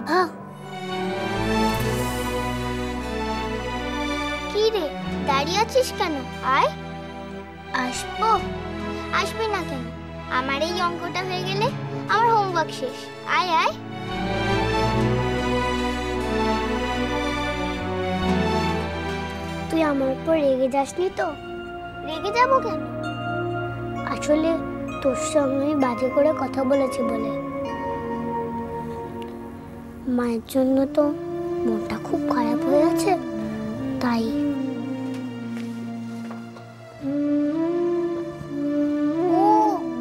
আভা, কি রে দাঁড়িয়ে আছিস কেন? আয়। আসবো? আসবি না কেন? আমার এই অঙ্কটা হয়ে গেলে আমার হোমওয়ার্ক শেষ। আয় আয়। তুই আমার উপর রেগে যাসনি তো? রেগে যাবো কেন? আসলে তোর সঙ্গে বাজে করে কথা বলেছি বলে। মায়ের জন্য তো মনটা খুব খারাপ হয়ে আছে, তাই। ও,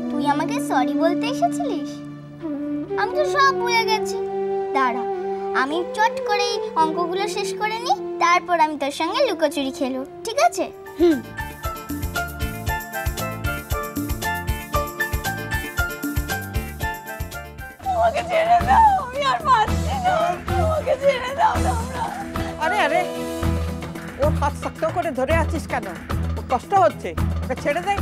তুই আমাকে সরি বলতে এসেছিলিস? আমি তো সব ভুলে গেছি। দাঁড়া, আমি চট করে অঙ্কগুলো শেষ করে নিই, তারপর আমি তোর সঙ্গে লুকোচুরি খেলবো, ঠিক আছে? আমাকে ছেড়ে দাও, আমি আর পারছি না। আমাকে ছেড়ে দাও না। আরে আরে, ওর হাত শক্ত করে ধরে আছিস কেন? ওর কষ্ট হচ্ছে, ওকে ছেড়ে দে।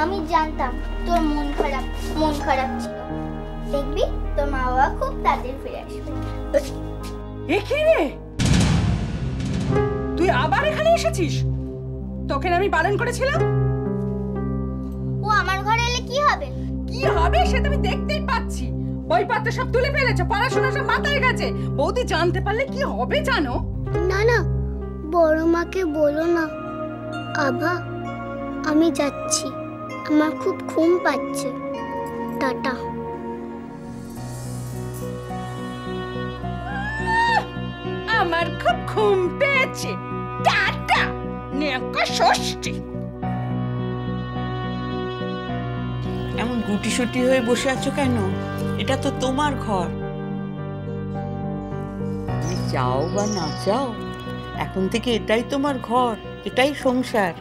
আমি জানতাম তোর মন খারাপ ছিল। দেখবি তোর মা বাবা খুব তাড়াতাড়ি ফিরে আসবে। এ কি রে, তুই আবার এখানে এসেছিস? তোকে আমি বারণ করেছিলাম। ও আমার ঘরে এলে কি হবে? কি হবে সেটা আমি দেখতেই পাচ্ছি। বইপত্র সব তুলে ফেলেছে, পড়াশোনা সব মাথায় গেছে। বৌদি জানতে পারলে কি হবে জানো? না না, বড় মাকে বলো না। আভা, আমি যাচ্ছি, আমার খুব ঘুম পাচ্ছে। টাটা। আমার খুব ঘুম পেয়েছে। টাটা। নেকা ষষ্ঠী। এমন গুটিসুটি হয়ে বসে আছো কেন? এটা তো তোমার ঘর। তুমি চাও বা না চাও, এখন থেকে এটাই তোমার ঘর, এটাই সংসার।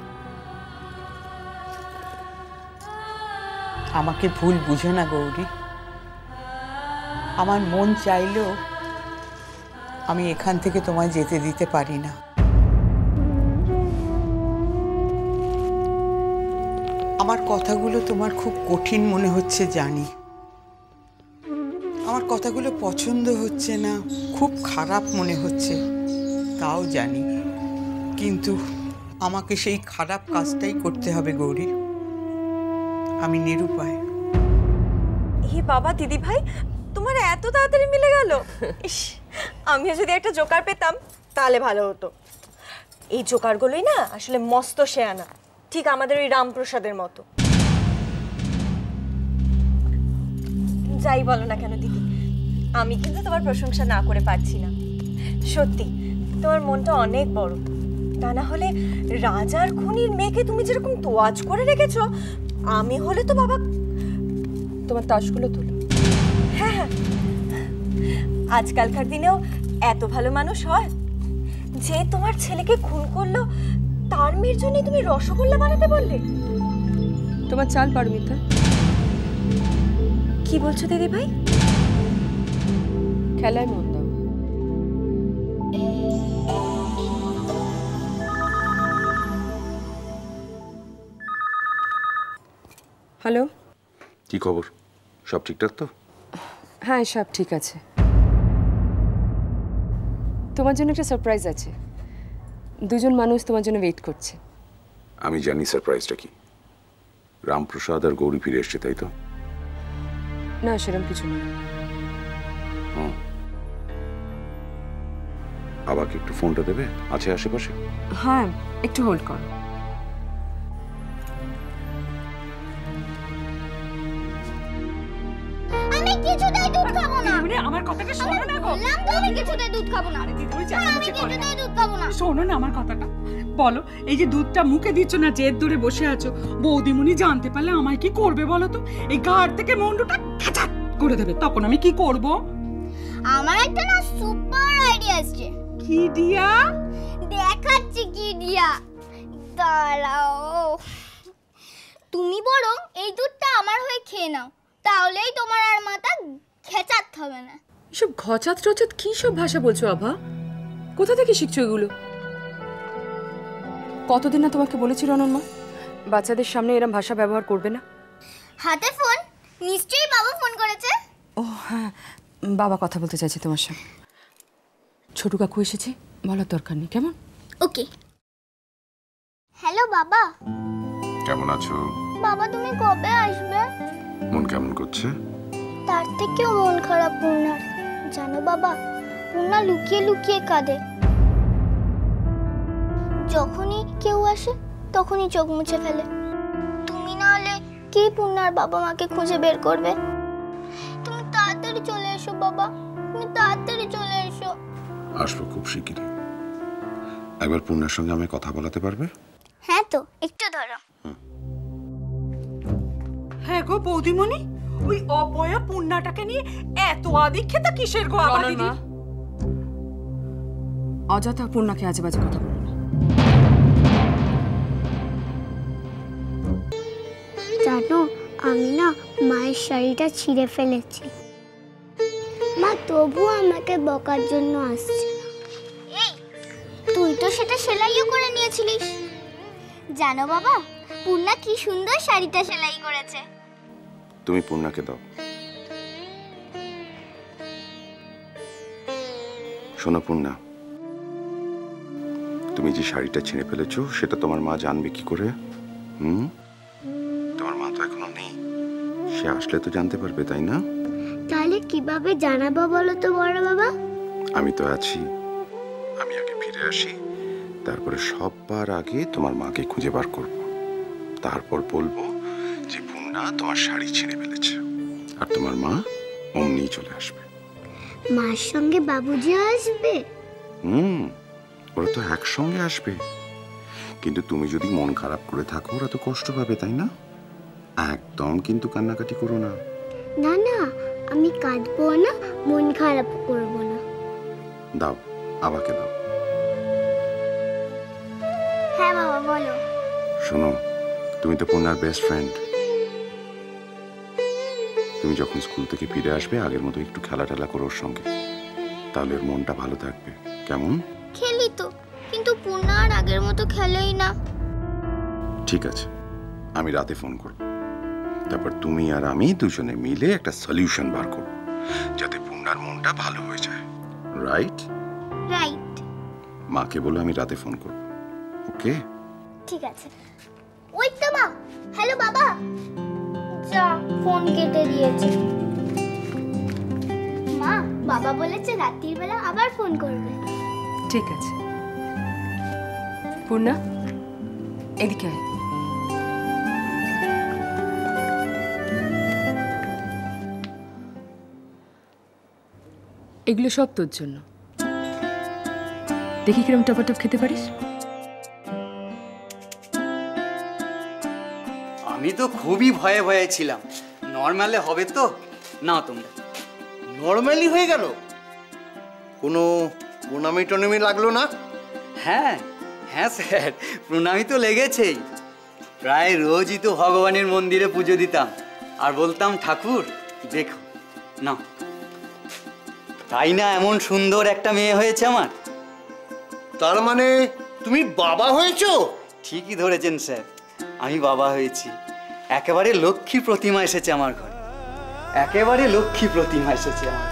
আমাকে ভুল বুঝো না গৌরী। আমার মন চাইলেও আমি এখান থেকে তোমায় যেতে দিতে পারি না। আমার কথাগুলো তোমার খুব কঠিন মনে হচ্ছে জানি। আমার কথাগুলো পছন্দ হচ্ছে না, খুব খারাপ মনে হচ্ছে, তাও জানি। কিন্তু আমাকে সেই খারাপ কাজটাই করতে হবে গৌরী। আমি নিরুপায়। হে বাবা, দিদি ভাই তোমার এত তাড়াতাড়ি মিলে গেল। ইস, আমিও যদি একটা জোকার পেতাম তাহলে ভালো হতো। এই জোকারগুলোই না আসলে মস্ত শেয়ানা, ঠিক আমাদের ওই রামপ্রসাদের মতো। যাই বলো না কেন দিদি, আমি কিন্তু তোমার প্রশংসা না করে পারছি না। সত্যি তোমার মনটা অনেক বড়। তা না হলে রাজার খুনির মেয়েকে তুমি যেরকম তোয়াজ করে রেখেছো, আমি হলে তো বাবা। তোমার তাসগুলো তুলো। হ্যাঁ হ্যাঁ, আজকালকার দিনেও এত ভালো মানুষ হয় যে তোমার ছেলেকে খুন করলো, তার মেয়ের জন্য তুমি রসগোল্লা বানাতে বললে? তোমার চাল পারমিতা। কি বলছো দিদি ভাই? খেলায় মন দাও। হ্যালো, কি খবর? সব ঠিকঠাক তো? হ্যাঁ সব ঠিক আছে। তোমার জন্য একটা সারপ্রাইজ আছে। দুজন মানুষ তোমার জন্য ওয়েট করছে। আমি জানি সারপ্রাইজটা কি। রামপ্রসাদ আর গৌরী ফিরে এসছে, তাই তো? না, সেরকম কিছু নয়। বাবাকে একটু ফোনটা দেবে? আছে আশেপাশে? হ্যাঁ, একটু হোল্ড করো। আমি কিছুতেই দুধ খাবো না। দিদিমণি, আমার কথাটা শোনো না গো। বললাম তো আমি কিছুতেই দুধ খাবো না। আরে দিদিমণি, আমি চেঁচামেচি করো না। কিছুতেই দুধ খাবো না। শোনো না আমার কথাটা। বলো, এই যে দুধটা মুখে দিচ্ছ না, জেদ ধরে বসে আছো, বৌদিমণি জানতে পারলে আমায় কি করবে বলো তো? এই ঘাড় থেকে মুন্ডুটা খাচাক করে দেবে, তখন আমি কি করব? আমার একটা না সুপার আইডিয়া আসছে। কি দিয়া? দেখাচ্ছি কি দিয়া, দাঁড়াও। তুমি বরং এই দুধটা আমার হয়ে খেয়ে নাও, তাহলেই তোমার আর মাথা খেচাতে হবে না। এসব ঘচাত টচাত কি সব ভাষা বলছো আভা? কোথা থেকে শিখছো এগুলো? কতদিন না তোমাকে বলেছিল অনন্মা বাচ্চাদের সামনে এরম ভাষা ব্যবহার করবে না? হাতে ফোন, নিশ্চয়ই বাবা ফোন করেছে। ও হ্যাঁ, বাবা কথা বলতে চাইছে তোমার সঙ্গে। ছোট কাকু এসেছে, বলার দরকার নেই, কেমন? ওকে। হ্যালো বাবা। কেমন আছো? বাবা তুমি কবে আসবে? মন কেমন করছে? তার থেকেও মন খারাপ পূর্ণার। জানো বাবা, পূর্ণা লুকিয়ে লুকিয়ে কাঁদে। যখনই কেউ আসে তখনই চোখ মুছে ফেলে। তুমি না হলে কে পূর্ণার বাবা মাকে খুঁজে বের করবে? তুমি তাড়াতাড়ি চলে এসো বাবা, তুমি তাড়াতাড়ি চলে এসো। আসবো খুব শিগগিরই। একবার পূর্ণার সঙ্গে আমায় কথা বলাতে পারবে? হ্যাঁ তো, একটু ধরো। হ্যাঁ গো বৌদিমণি, ওই অপয়া পূর্ণাটাকে নিয়ে এত আদিক্ষেতা কিসের গো? আবার দিদি অযথা পূর্ণাকে আজে বাজে কথা বলো না। জানো, আমি না মায়ের শাড়িটা ছিঁড়ে ফেলেছি। মা তবু আমাকে বকার জন্য আসছে। এই, তুই তো সেটা সেলাইও করে নিয়েছিলিস। জানো বাবা, পূর্ণা কি সুন্দর শাড়িটা সেলাই করেছে। তুমি পূর্ণাকে দাও। শোনো পূর্ণা, তুমি যে শাড়িটা ছিঁড়ে ফেলেছো সেটা তোমার মা জানবে কি করে? তোমার মা তো এখনো নেই, সে আসলে তো জানতে পারবে, তাই না? তাহলে কিভাবে জানাবো বলো তো বড় বাবা? আমি তো আছি, আমি আগে ফিরে আসি, তারপরে সববার আগে তোমার মাকে খুঁজে বার করব, তারপর বলবো যে পূর্ণা তোমার শাড়ি ছিঁড়ে ফেলেছে, আর তোমার মা অমনি চলে আসবে। মার সঙ্গে বাবুজিও আসবে? ওরা তো একসঙ্গে আসবে, কিন্তু তুমি যদি মন খারাপ করে থাকো ওরা তো কষ্ট পাবে, তাই না? একদম কিন্তু কান্নাকাটি করো না। না না, আমি কাঁদবো না, মন খারাপ করবো না। দাও, আবাকে দাও। হ্যাঁ বাবা বলো। শোনো, তুমি তো পূর্ণার বেস্ট ফ্রেন্ড। তুমি যখন স্কুল থেকে ফিরে আসবে আগের মতো একটু খেলা টেলা করো ওর সঙ্গে, তাহলে ওর মনটা ভালো থাকবে, কেমন? খেলি তো, কিন্তু পূর্ণা আর আগের মতো খেলেই না। ঠিক আছে, আমি রাতে ফোন করব, তারপর তুমি আর আমি দুজনে মিলে একটা সলিউশন বার করব যাতে পূর্ণার মনটা ভালো হয়ে যায়। রাইট? রাইট। মাকে বলে আমি রাতে ফোন করব, ওকে? ঠিক আছে। ওই তো মা। হ্যালো বাবা। যা, ফোন কেটে দিয়েছে। মা, বাবা বলেছে রাত্রির বেলা আবার ফোন করবে। ঠিক আছে পূর্ণা, এদিকে আয়। এগুলো সব তোর জন্য। দেখি কিরম টপাটপ খেতে পারিস। আমি তো খুবই ভয়ে ভয়ে ছিলাম, নর্মালে হবে তো না। তোমরা নর্মালি হয়ে গেল? কোনো প্রণামি টনামি লাগলো না? হ্যাঁ হ্যাঁ স্যার, প্রণামি তো লেগেছেই। প্রায় রোজই তো ভগবানের মন্দিরে পুজো দিতাম আর বলতাম ঠাকুর দেখো না, তাই না এমন সুন্দর একটা মেয়ে হয়েছে আমার। তার মানে তুমি বাবা হয়েছো? ঠিকই ধরেছেন স্যার, আমি বাবা হয়েছি। একেবারে লক্ষ্মী প্রতিমা এসেছে আমার ঘরে, একেবারে লক্ষ্মী প্রতিমা এসেছে আমার।